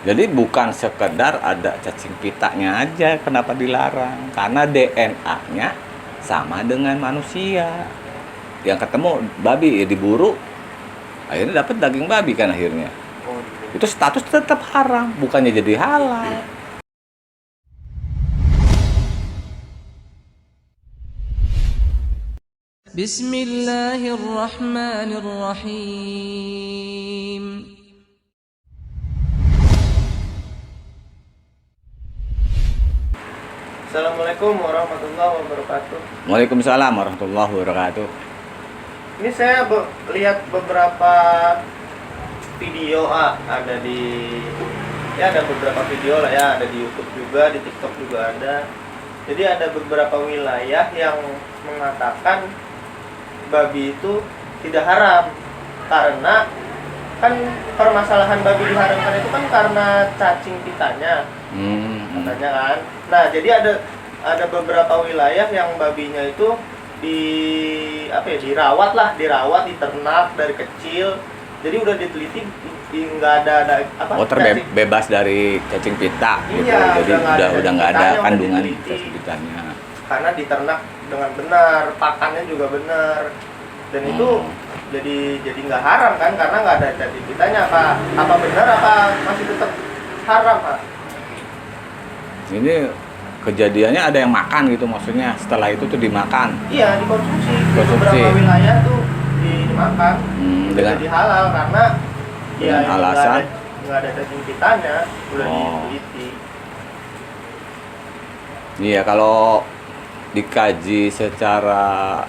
Jadi bukan sekedar ada cacing pitanya aja kenapa dilarang, karena DNA-nya sama dengan manusia. Yang ketemu babi ya diburu, akhirnya dapat daging babi kan akhirnya. Itu status tetap haram, bukannya jadi halal. Bismillahirrahmanirrahim. Assalamualaikum warahmatullahi wabarakatuh. Waalaikumsalam warahmatullahi wabarakatuh. Ini saya lihat beberapa video ada ada beberapa video lah ya, ada di YouTube juga, di TikTok juga ada. Jadi ada beberapa wilayah yang mengatakan babi itu tidak haram karena kan permasalahan babi diharamkan itu kan karena cacing pitanya. Katanya kan. Nah, jadi ada beberapa wilayah yang babinya itu dirawat, diternak dari kecil. Jadi udah diteliti nggak ada Bebas dari cacing pita gitu. Iya, Jadi udah nggak ada kandungan diteliti. cacing pitanya. Karena diternak dengan benar, pakannya juga benar. Dan itu jadi nggak haram kan karena nggak ada cacing pitanya. Apa benar apa masih tetap haram, Pak? Ini kejadiannya ada yang makan gitu, maksudnya setelah itu tuh dimakan. Iya, dikonsumsi. Di Konsumsi. beberapa wilayah tuh dimakan. Dengan Jadi halal karena dengan alasan nggak ada cacing pitanya, udah Oh. diteliti. iya, kalau dikaji secara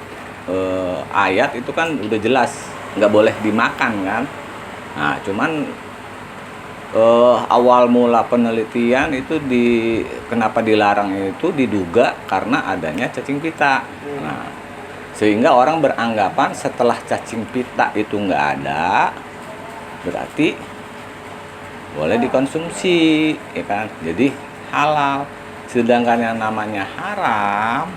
ayat itu kan udah jelas nggak boleh dimakan kan. Nah, cuman awal mula penelitian itu kenapa dilarang itu diduga karena adanya cacing pita. Nah, sehingga orang beranggapan setelah cacing pita itu nggak ada, berarti boleh dikonsumsi, ya kan? Jadi halal. Sedangkan yang namanya haram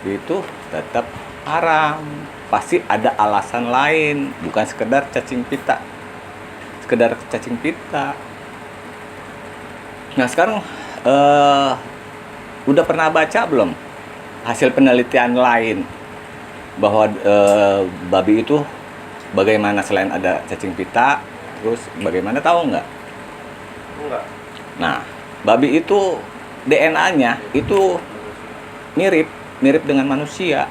itu tetap haram. Pasti ada alasan lain, bukan sekedar cacing pita. Sekedar cacing pita. Nah, sekarang udah pernah baca belum hasil penelitian lain bahwa babi itu bagaimana selain ada cacing pita, terus bagaimana, tahu nggak? Enggak. Nah, babi itu DNA-nya itu mirip dengan manusia.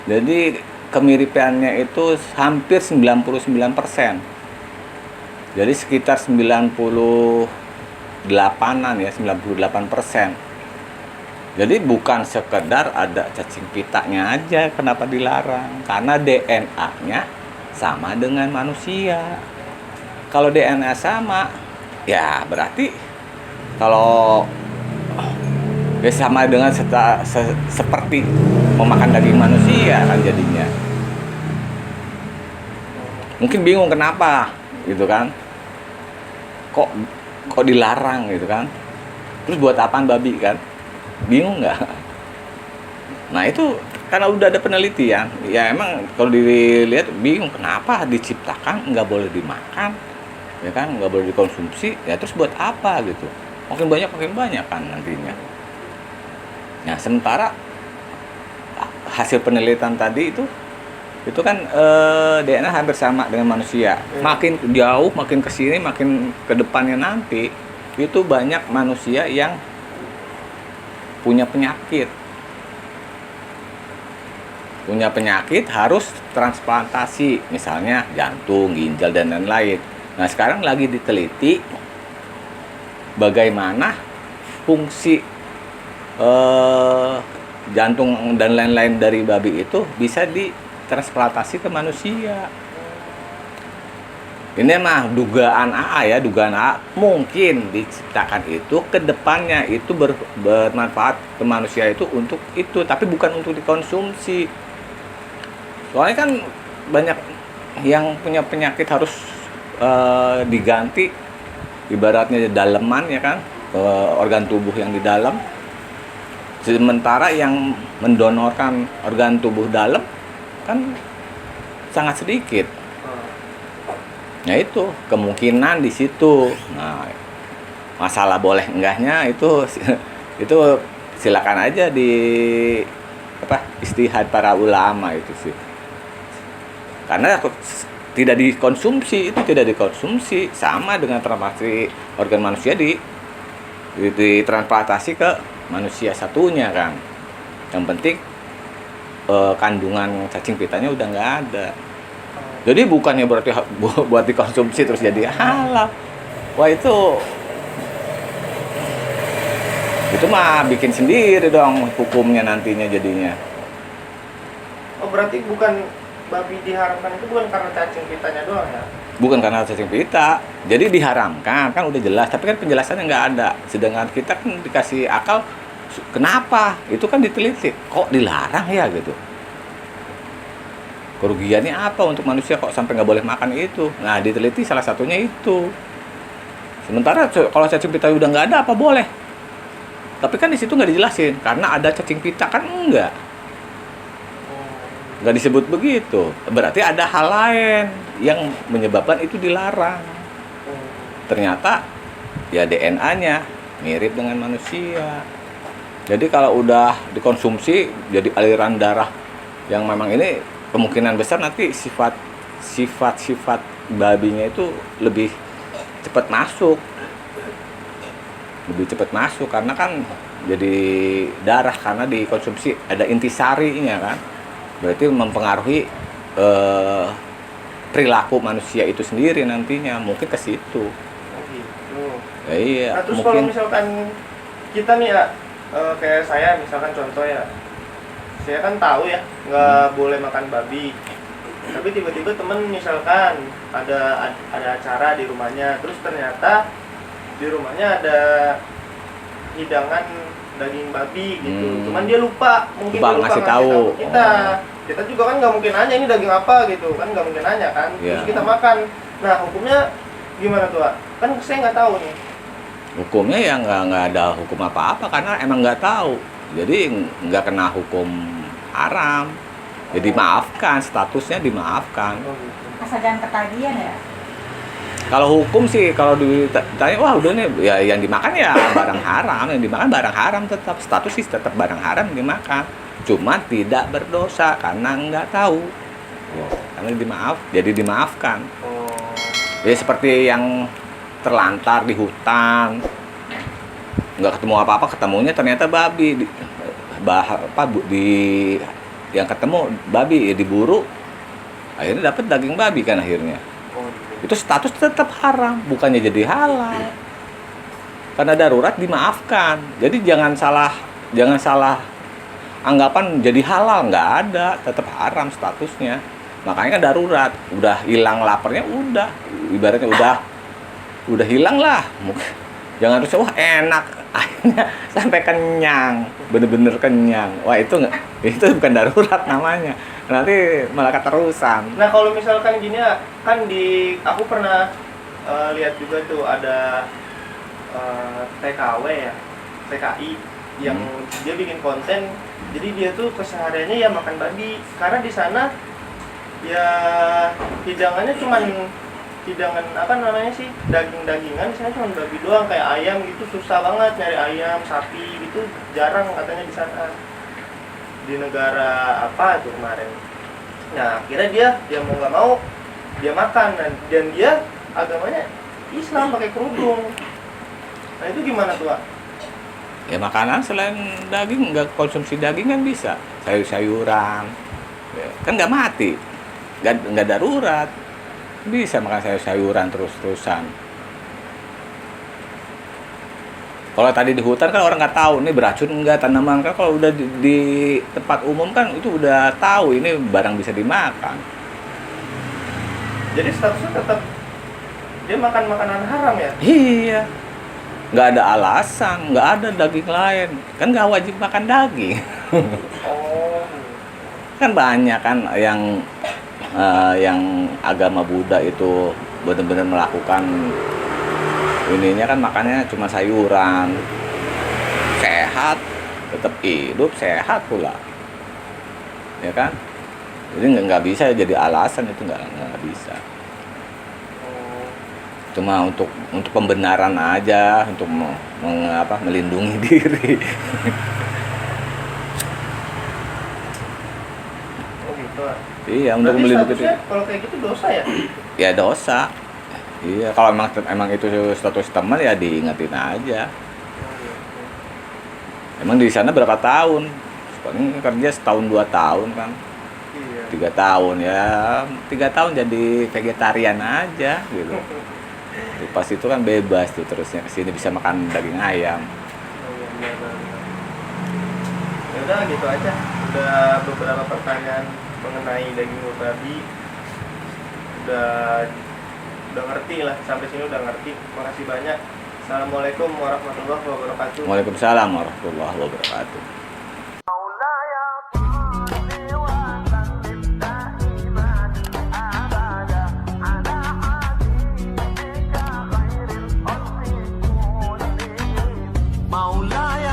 Jadi kemiripannya itu hampir 99%. Jadi sekitar 98-an ya, 98%. Jadi bukan sekedar ada cacing pitanya aja kenapa dilarang, karena DNA-nya sama dengan manusia. Kalau DNA sama, ya berarti kalau ya sama dengan seperti memakan daging manusia kan jadinya. Mungkin bingung kenapa gitu kan, kok dilarang gitu kan, terus buat apaan babi kan, bingung nggak? Nah, itu karena udah ada penelitian ya, emang kalau dilihat bingung kenapa diciptakan nggak boleh dimakan, ya kan, nggak boleh dikonsumsi, ya terus buat apa gitu, makin banyak kan nantinya. Nah, sementara hasil penelitian tadi itu kan DNA hampir sama dengan manusia. Makin jauh, makin ke sini, makin ke depannya nanti itu banyak manusia yang punya penyakit. Harus transplantasi, misalnya jantung, ginjal dan lain-lain. Nah, sekarang lagi diteliti bagaimana fungsi jantung dan lain-lain dari babi itu bisa ditransplantasi ke manusia. Ini mah dugaan AA mungkin diciptakan itu ke depannya itu bermanfaat ke manusia itu untuk itu, tapi bukan untuk dikonsumsi. Soalnya kan banyak yang punya penyakit harus diganti, ibaratnya daleman ya kan, organ tubuh yang di dalam. Sementara yang mendonorkan organ tubuh dalam kan sangat sedikit. Nah, itu kemungkinan di situ. Nah, masalah boleh enggaknya itu itu silakan aja di istihad para ulama itu sih. Karena tidak dikonsumsi, itu tidak dikonsumsi, sama dengan transplantasi organ manusia ditransplantasi ke manusia satunya kan. Yang penting kandungan cacing pitanya udah nggak ada. Jadi bukannya berarti buat dikonsumsi terus jadi halal. Wah itu mah bikin sendiri dong hukumnya nantinya jadinya. Oh berarti bukan babi diharamkan itu bukan karena cacing pitanya doang ya? Bukan karena cacing pita, jadi diharamkan kan udah jelas. Tapi kan penjelasannya nggak ada. Sedangkan kita kan dikasih akal, kenapa? Itu kan diteliti. Kok dilarang ya gitu? Kerugiannya apa untuk manusia kok sampai nggak boleh makan itu? Nah diteliti salah satunya itu. Sementara kalau cacing pita udah nggak ada apa boleh? Tapi kan di situ nggak dijelasin karena ada cacing pita kan enggak. Nggak disebut begitu. Berarti ada hal lain yang menyebabkan itu dilarang. Ternyata ya DNA-nya mirip dengan manusia. Jadi kalau udah dikonsumsi jadi aliran darah yang memang ini kemungkinan besar nanti sifat babinya itu lebih cepat masuk. Lebih cepat masuk karena kan jadi darah karena dikonsumsi ada intisarinya kan. Berarti mempengaruhi perilaku manusia itu sendiri nantinya mungkin ke situ. Oh gitu. Ya, iya. Nah, terus mungkin kalau misalkan kita nih ya kayak saya misalkan contoh ya, saya kan tahu ya nggak boleh makan babi. Tapi tiba-tiba temen misalkan ada acara di rumahnya, terus ternyata di rumahnya ada hidangan daging babi gitu. Cuman dia lupa, mungkin dia lupa ngasih ngasih tahu kita. Kita juga kan nggak mungkin nanya ini daging apa gitu, kan nggak mungkin nanya kan. Yeah. Terus kita makan. Nah hukumnya gimana tuh, Pak? Kan saya nggak tahu nih. hukumnya ya nggak ada hukum apa-apa karena emang nggak tahu. Jadi nggak kena hukum haram. Jadi maafkan, statusnya dimaafkan. Oh, gitu. Asal jangan ketagihan ya. Kalau hukum sih, kalau ditanya, wah udah nih, ya yang dimakan ya barang haram, yang dimakan barang haram tetap, status sih tetap barang haram yang dimakan. Cuma tidak berdosa karena nggak tahu. Karena jadi dimaafkan. Oh. Ya seperti yang terlantar di hutan, nggak ketemu apa-apa, ketemunya ternyata babi. Yang ketemu babi, ya diburu, akhirnya dapat daging babi kan akhirnya. Oh, gitu. Itu status tetap haram, bukannya jadi halal. Karena darurat dimaafkan. Jadi jangan salah anggapan jadi halal, nggak ada, tetap haram statusnya. Makanya kan darurat, udah hilang laparnya, udah ibaratnya udah hilang lah. Jangan terus wah enak, akhirnya sampai kenyang, bener-bener kenyang. Wah itu bukan darurat namanya. Nanti malah keterusan. Nah kalau misalkan gini ya, kan aku pernah lihat juga tuh ada TKW ya, TKI yang dia bikin konten. Jadi dia tuh kesehariannya ya makan babi karena di sana ya hidangannya cuman hidangan apa namanya sih daging-dagingan. Di sana cuma babi doang, kayak ayam gitu susah banget nyari ayam, sapi gitu jarang katanya di sana. Di negara apa itu kemarin. Nah akhirnya dia mau nggak mau dia makan dan dia agamanya Islam pakai kerudung. Nah itu gimana tuh, Pak? Ya makanan selain daging, nggak konsumsi daging kan bisa, sayur-sayuran, ya, kan nggak mati, nggak darurat, bisa makan sayur-sayuran terus-terusan. Kalau tadi di hutan kan orang nggak tahu ini beracun nggak tanaman, kan kalau udah di tempat umum kan itu udah tahu ini barang bisa dimakan. Jadi statusnya tetap dia makan makanan haram ya? Iya, nggak ada alasan, nggak ada daging lain, kan nggak wajib makan daging. Oh. Kan banyak kan yang agama Buddha itu benar-benar melakukan ininya kan makannya cuma sayuran, sehat, tetap hidup sehat pula, ya kan? Jadi nggak bisa jadi alasan, itu nggak bisa. Oh. cuma untuk pembenaran aja, untuk melindungi diri. Oh gitu. Iya, untuk Berarti melindungi diri. statusnya kalau kayak gitu dosa ya? Ya dosa. Iya, kalau emang itu status teman ya diingetin aja. Emang di sana berapa tahun? Paling kerja setahun 2 tahun kan. Iya. 3 tahun ya, 3 tahun jadi vegetarian aja gitu. Pas itu kan bebas tuh, terusnya kesini bisa makan daging ayam. Oh, iya, benar. Ya udah gitu aja. Udah beberapa pertanyaan mengenai daging babi. Udah ngerti lah, sampai sini udah ngerti. Makasih banyak. Assalamualaikum warahmatullahi wabarakatuh. Waalaikumsalam warahmatullahi wabarakatuh. مولاي